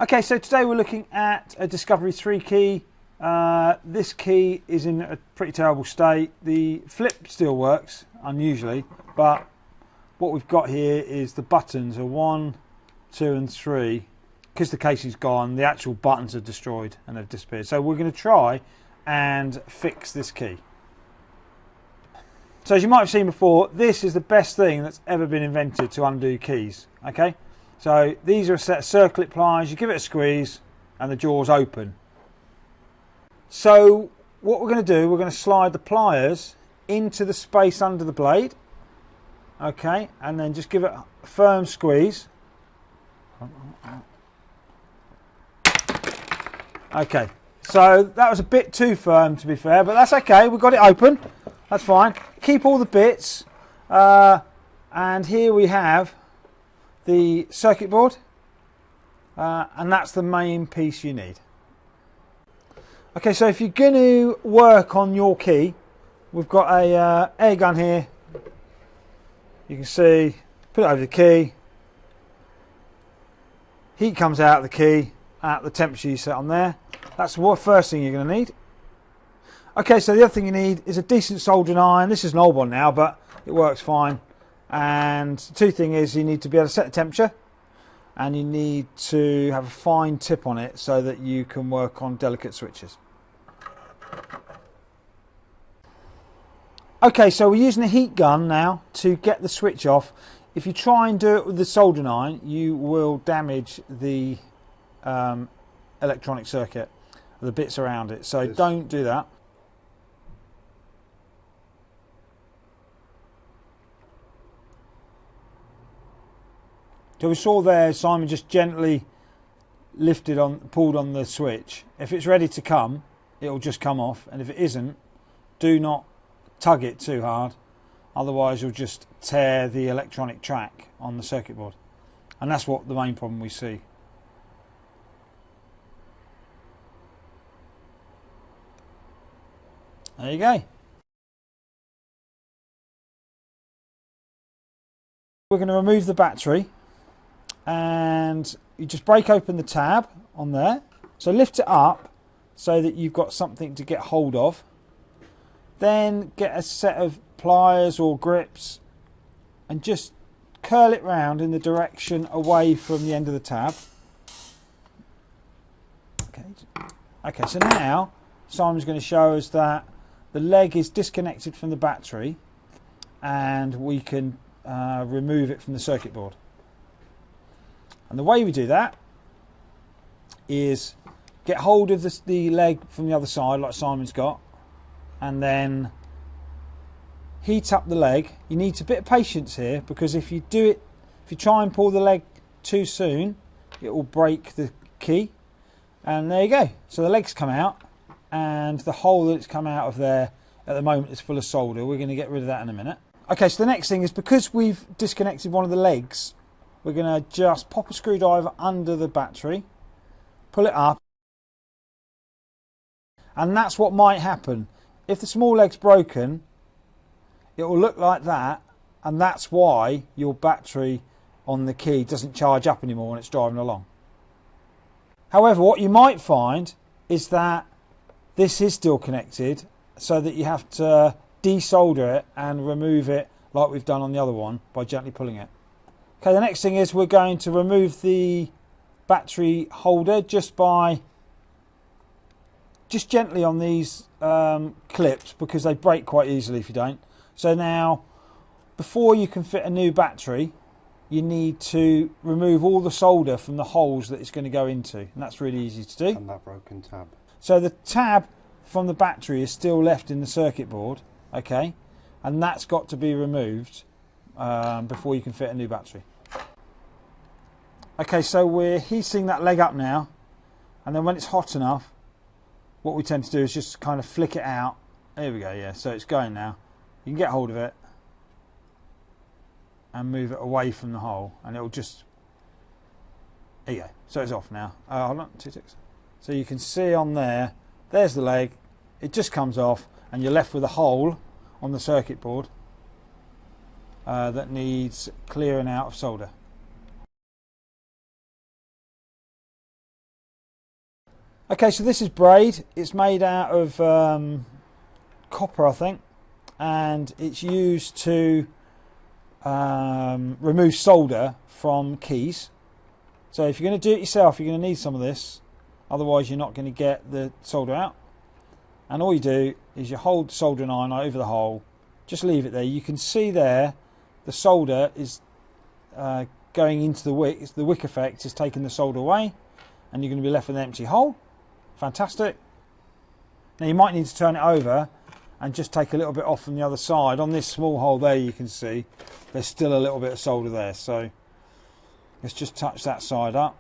Okay, so today we're looking at a Discovery 3 key. This key is in a pretty terrible state. The flip still works, unusually, but what we've got here is the buttons are 1, 2 and 3. Because the casing's gone, the actual buttons are destroyed and they've disappeared. So we're going to try and fix this key. So as you might have seen before, this is the best thing that's ever been invented to undo keys. Okay, so these are a set of circlip pliers. You give it a squeeze and the jaws open. So what we're going to do, we're going to slide the pliers into the space under the blade. Okay, and then just give it a firm squeeze. Okay, so that was a bit too firm, to be fair, but that's okay. We've got it open. That's fine. Keep all the bits. And here we have the circuit board. And that's the main piece you need. Okay, so if you're going to work on your key, we've got a air gun here. You can see, put it over the key. Heat comes out of the key at the temperature you set on there. That's the first thing you're going to need. Okay, so the other thing you need is a decent soldering iron. This is an old one now, but it works fine. And the two thing is you need to be able to set the temperature, and you need to have a fine tip on it so that you can work on delicate switches. Okay, so we're using a heat gun now to get the switch off. If you try and do it with the soldering iron, you will damage the electronic circuit, the bits around it. So don't do that. So we saw there Simon just gently pulled on the switch. If it's ready to come, it'll just come off, and if it isn't, do not tug it too hard, otherwise you'll just tear the electronic track on the circuit board, and that's what the main problem we see. There you go. We're going to remove the battery, and you just break open the tab on there. So lift it up so that you've got something to get hold of. Then get a set of pliers or grips and just curl it round in the direction away from the end of the tab. Okay, so now Simon's going to show us that the leg is disconnected from the battery and we can remove it from the circuit board. And the way we do that is get hold of the leg from the other side like Simon's got, and then heat up the leg. You need a bit of patience here, because if you try and pull the leg too soon, it will break the key. And there you go. So the leg's come out, and the hole that it's come out of there at the moment is full of solder. We're going to get rid of that in a minute. Okay, so the next thing is, because we've disconnected one of the legs, we're going to just pop a screwdriver under the battery, pull it up, and that's what might happen. If the small leg's broken, it will look like that, and that's why your battery on the key doesn't charge up anymore when it's driving along. However, what you might find is that this is still connected, so that you have to desolder it and remove it like we've done on the other one by gently pulling it. Okay, the next thing is we're going to remove the battery holder just gently on these clips, because they break quite easily if you don't. So now, before you can fit a new battery, you need to remove all the solder from the holes that it's going to go into, and that's really easy to do. And that broken tab. So the tab from the battery is still left in the circuit board, okay, and that's got to be removed before you can fit a new battery. Okay, so we're heating that leg up now, and then when it's hot enough, what we tend to do is just kind of flick it out. There we go, yeah, so it's going now. You can get hold of it and move it away from the hole, and it'll just, there you go, so it's off now. Hold on, 2 ticks. So you can see on there, there's the leg, it just comes off, and you're left with a hole on the circuit board that needs clearing out of solder. Okay, so this is braid. It's made out of copper, I think, and it's used to remove solder from keys. So if you're going to do it yourself, you're going to need some of this, otherwise you're not going to get the solder out. And all you do is you hold the soldering iron over the hole, just leave it there. You can see there the solder is going into the wick. The wick effect is taking the solder away, and you're going to be left with an empty hole. Fantastic. Now you might need to turn it over and just take a little bit off from the other side. On this small hole there, you can see there's still a little bit of solder there, so let's just touch that side up.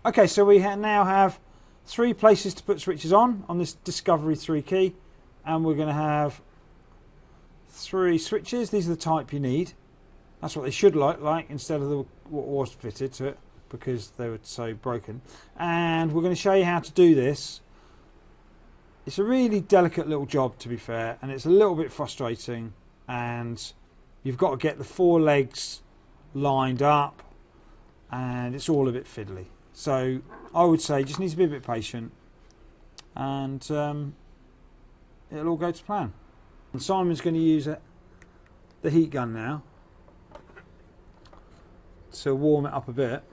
Okay, so we now have 3 places to put switches on this Discovery 3 key, and we're going to have 3 switches. These are the type you need. That's what they should look like instead of what was fitted to it, because they were so broken. And we're going to show you how to do this. It's a really delicate little job, to be fair, and it's a little bit frustrating, and you've got to get the 4 legs lined up, and it's all a bit fiddly. So I would say just need to be a bit patient, and it'll all go to plan. And Simon's going to use the heat gun now to warm it up a bit.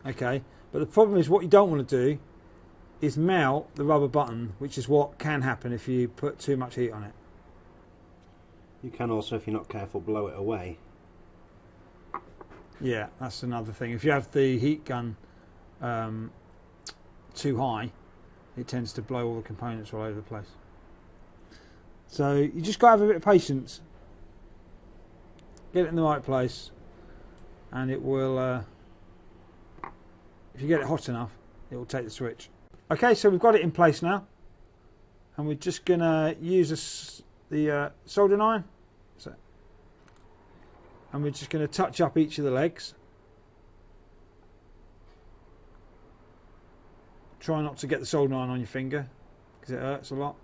Okay, but the problem is, what you don't want to do is melt the rubber button, which is what can happen if you put too much heat on it. You can also, if you're not careful, blow it away. Yeah, that's another thing. If you have the heat gun too high, it tends to blow all the components all over the place. So you just got to have a bit of patience. Get it in the right place, and it will, if you get it hot enough, it will take the switch. Okay, so we've got it in place now, and we're just going to use the soldering iron. And we're just going to touch up each of the legs. Try not to get the soldering iron on your finger, because it hurts a lot.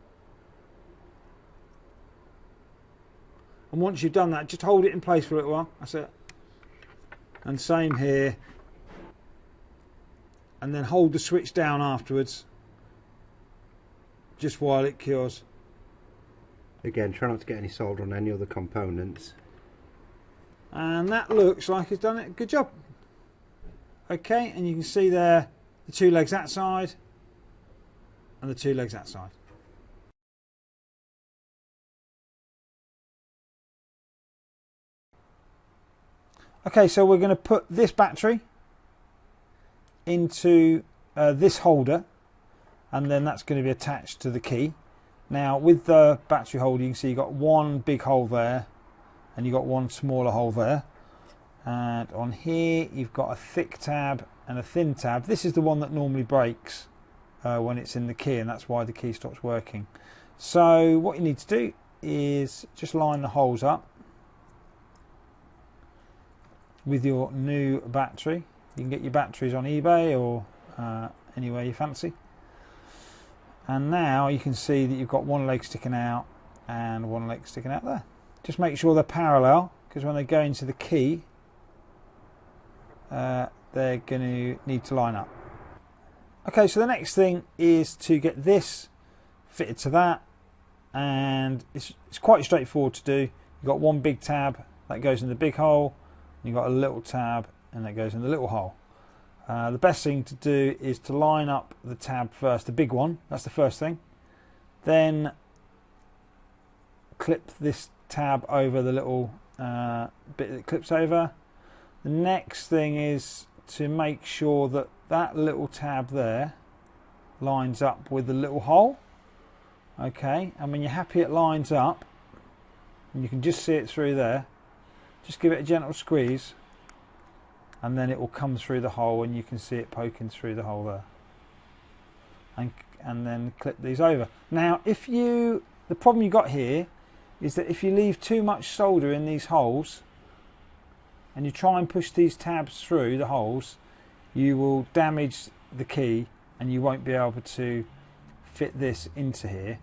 And once you've done that, just hold it in place for a little while. That's it. And same here. And then hold the switch down afterwards, just while it cures. Again, try not to get any solder on any other components. And that looks like it's done a good job. Okay, and you can see there the 2 legs that side and the 2 legs that side. Okay, so we're going to put this battery into this holder, and then that's going to be attached to the key. Now with the battery holder, you can see you've got 1 big hole there, and you've got 1 smaller hole there, and on here you've got a thick tab and a thin tab. This is the one that normally breaks when it's in the key, and that's why the key stops working. So what you need to do is just line the holes up with your new battery. You can get your batteries on eBay or anywhere you fancy. And now you can see that you've got 1 leg sticking out and 1 leg sticking out there. Just make sure they're parallel, because when they go into the key, they're going to need to line up. Okay, so the next thing is to get this fitted to that, and it's quite straightforward to do. You've got 1 big tab that goes in the big hole, and you've got a little tab and that goes in the little hole. The best thing to do is to line up the tab first, the big one. That's the first thing. Then clip this tab over the little bit that clips over. The next thing is to make sure that that little tab there lines up with the little hole. Okay, and when you're happy it lines up, and you can just see it through there, just give it a gentle squeeze, and then it will come through the hole, and you can see it poking through the hole there. And then clip these over. Now, the problem you got here is that if you leave too much solder in these holes and you try and push these tabs through the holes, you will damage the key and you won't be able to fit this into here.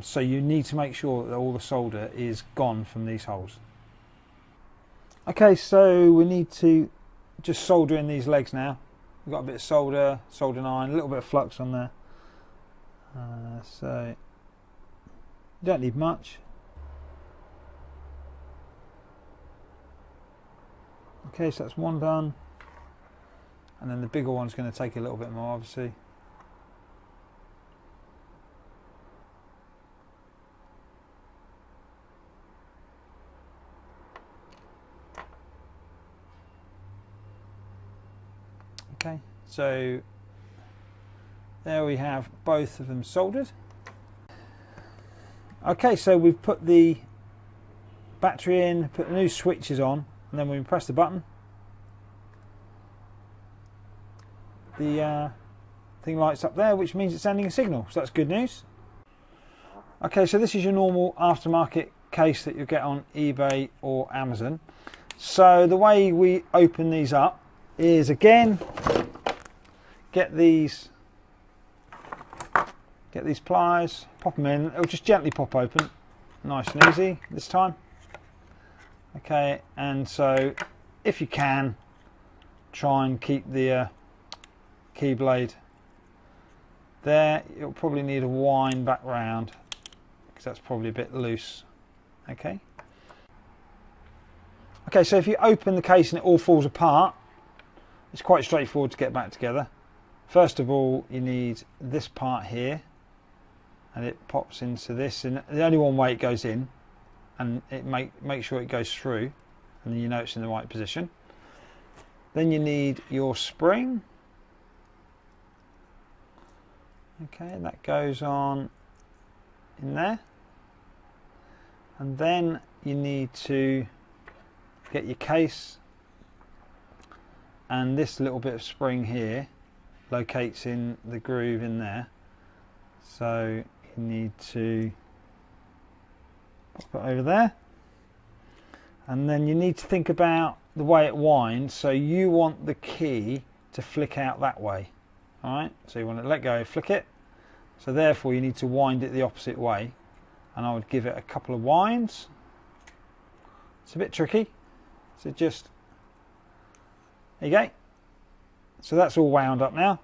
So you need to make sure that all the solder is gone from these holes. Okay, so we need to just solder in these legs now. We've got a bit of solder, soldering iron, a little bit of flux on there. So you don't need much. Okay, so that's one done. And then the bigger one's going to take a little bit more, obviously. Okay, so there we have both of them soldered. Okay, so we've put the battery in, put the new switches on, and then when we press the button, the thing lights up there, which means it's sending a signal, so that's good news. Okay, so this is your normal aftermarket case that you'll get on eBay or Amazon. So the way we open these up is, again, get these pliers, pop them in. It'll just gently pop open, nice and easy this time. Okay, and so if you can, try and keep the key blade there. You'll probably need a wind back round because that's probably a bit loose. Okay. Okay, so if you open the case and it all falls apart, it's quite straightforward to get back together. First of all, you need this part here, and it pops into this, and the only one way it goes in, and it make sure it goes through, and then you know it's in the right position. Then you need your spring. Okay, and that goes on in there. And then you need to get your case, and this little bit of spring here locates in the groove in there. So you need to pop it over there, and then you need to think about the way it winds. So you want the key to flick out that way. Alright, so you want to let go, flick it. So therefore you need to wind it the opposite way, and I would give it a couple of winds. It's a bit tricky, so just, there you go. So that's all wound up now.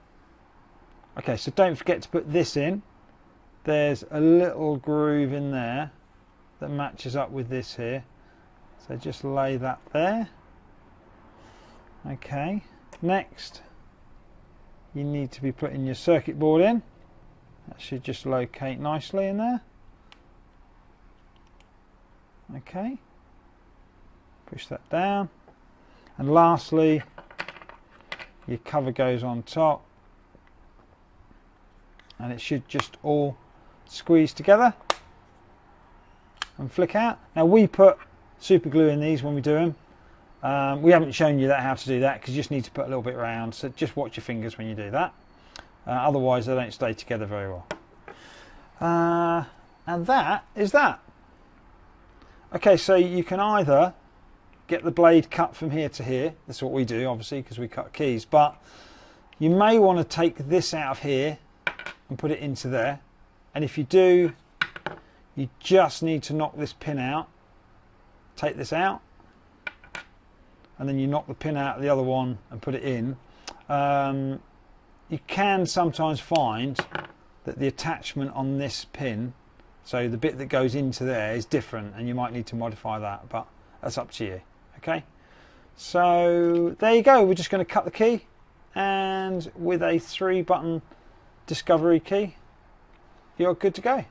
Okay, so don't forget to put this in. There's a little groove in there that matches up with this here. So just lay that there. Okay, next you need to be putting your circuit board in. That should just locate nicely in there. Okay, push that down. And lastly, your cover goes on top, and it should just all squeeze together and flick out. Now we put super glue in these when we do them. We haven't shown you how to do that because you just need to put a little bit around, so just watch your fingers when you do that. Otherwise they don't stay together very well. And that is that. Okay, so you can either get the blade cut from here to here. That's what we do, obviously, because we cut keys. But you may want to take this out of here and put it into there. And if you do, you just need to knock this pin out. Take this out, and then you knock the pin out of the other one and put it in. You can sometimes find that the attachment on this pin, so the bit that goes into there, is different, and you might need to modify that, but that's up to you. Okay, so there you go. We're just going to cut the key, and with a 3-button Discovery key, you're good to go.